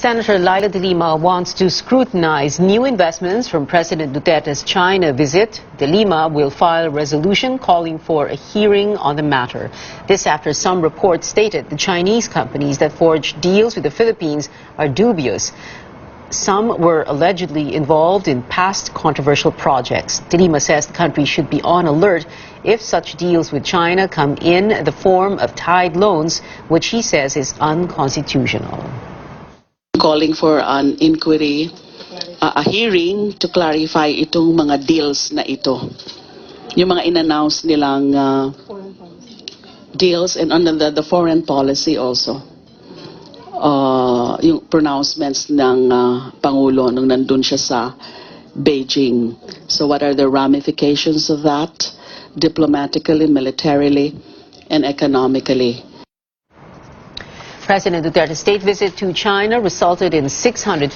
Senator Leila de Lima wants to scrutinize new investments from President Duterte's China visit. De Lima will file a resolution calling for a hearing on the matter. This after some reports stated the Chinese companies that forged deals with the Philippines are dubious. Some were allegedly involved in past controversial projects. De Lima says the country should be on alert if such deals with China come in the form of tied loans, which he says is unconstitutional. Calling for an inquiry, a hearing to clarify itong mga deals na ito. Yung mga in-announce nilang deals and on the foreign policy also. Yung pronouncements ng Pangulo nung nandun siya sa Beijing. So what are the ramifications of that, diplomatically, militarily, and economically? President Duterte's state visit to China resulted in 650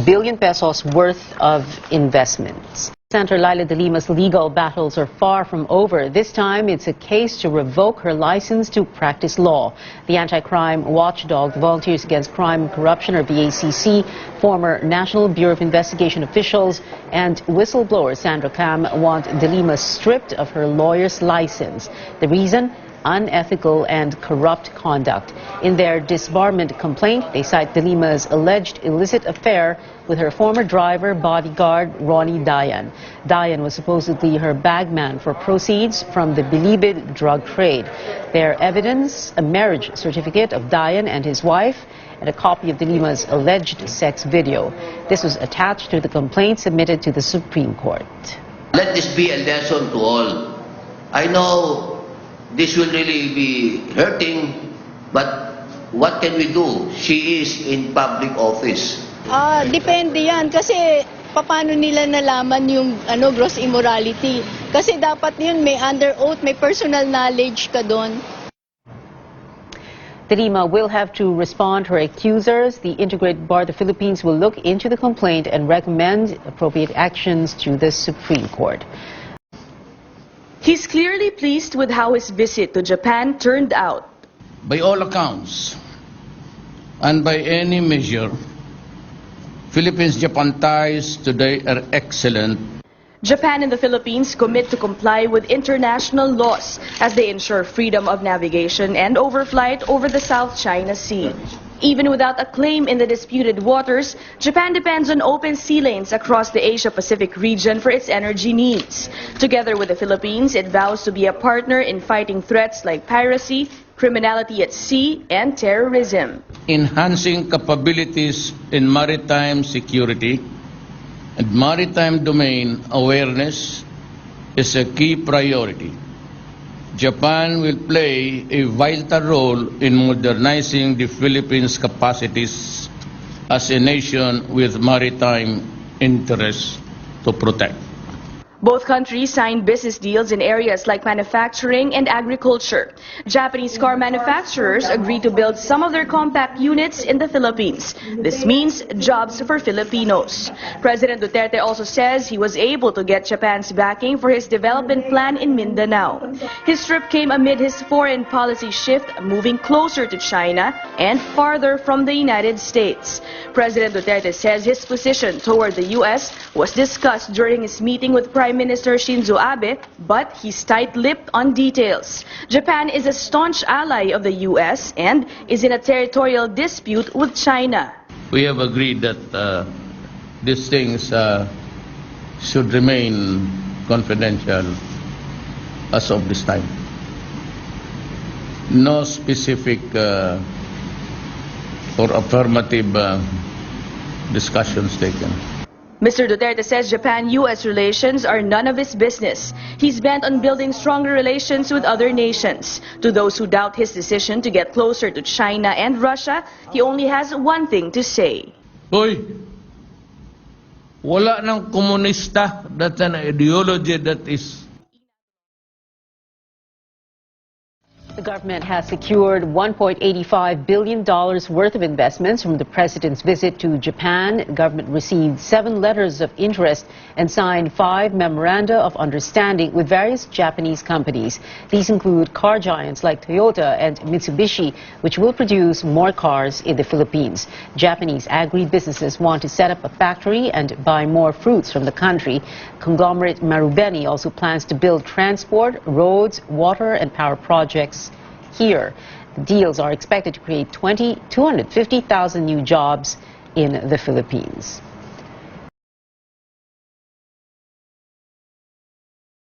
billion pesos worth of investments. Senator Leila de Lima's legal battles are far from over. This time, it's a case to revoke her license to practice law. The anti-crime watchdog, the Volunteers Against Crime and Corruption, or VACC, former National Bureau of Investigation officials, and whistleblower Sandra Cam want de Lima stripped of her lawyer's license. The reason? Unethical and corrupt conduct. In their disbarment complaint, they cite de Lima's alleged illicit affair with her former driver bodyguard Ronnie Dayan. Dayan was supposedly her bagman for proceeds from the Bilibid drug trade. Their evidence, a marriage certificate of Dayan and his wife, and a copy of de Lima's alleged sex video. This was attached to the complaint submitted to the Supreme Court. Let this be a lesson to all. I know this will really be hurting, but what can we do? She is in public office. Depende yan kasi paano nila nalaman yung gross immorality. Kasi dapat yun may under oath, may personal knowledge ka doon. De Lima will have to respond to her accusers. The Integrated Bar of the Philippines will look into the complaint and recommend appropriate actions to the Supreme Court. He's clearly pleased with how his visit to Japan turned out. By all accounts, and by any measure, Philippines-Japan ties today are excellent. Japan and the Philippines commit to comply with international laws as they ensure freedom of navigation and overflight over the South China Sea. Even without a claim in the disputed waters, Japan depends on open sea lanes across the Asia-Pacific region for its energy needs. Together with the Philippines, it vows to be a partner in fighting threats like piracy, criminality at sea, and terrorism. Enhancing capabilities in maritime security and maritime domain awareness is a key priority. Japan will play a vital role in modernizing the Philippines' capacities as a nation with maritime interests to protect. Both countries signed business deals in areas like manufacturing and agriculture. Japanese car manufacturers agreed to build some of their compact units in the Philippines. This means jobs for Filipinos. President Duterte also says he was able to get Japan's backing for his development plan in Mindanao. His trip came amid his foreign policy shift, moving closer to China and farther from the United States. President Duterte says his position toward the U.S. was discussed during his meeting with Prime Minister Shinzo Abe, but he's tight-lipped on details. Japan is a staunch ally of the U.S. and is in a territorial dispute with China. We have agreed that these things should remain confidential as of this time. No specific or affirmative discussions taken. Mr. Duterte says Japan-U.S. relations are none of his business. He's bent on building stronger relations with other nations. To those who doubt his decision to get closer to China and Russia, he only has one thing to say. Hoy, wala ng komunista. That's an ideology that is The government has secured $1.85 billion worth of investments from the president's visit to Japan. The government received 7 letters of interest and signed 5 memoranda of understanding with various Japanese companies. These include car giants like Toyota and Mitsubishi, which will produce more cars in the Philippines. Japanese agri-businesses want to set up a factory and buy more fruits from the country. Conglomerate Marubeni also plans to build transport, roads, water and power projects here. The deals are expected to create 250,000 new jobs in the Philippines.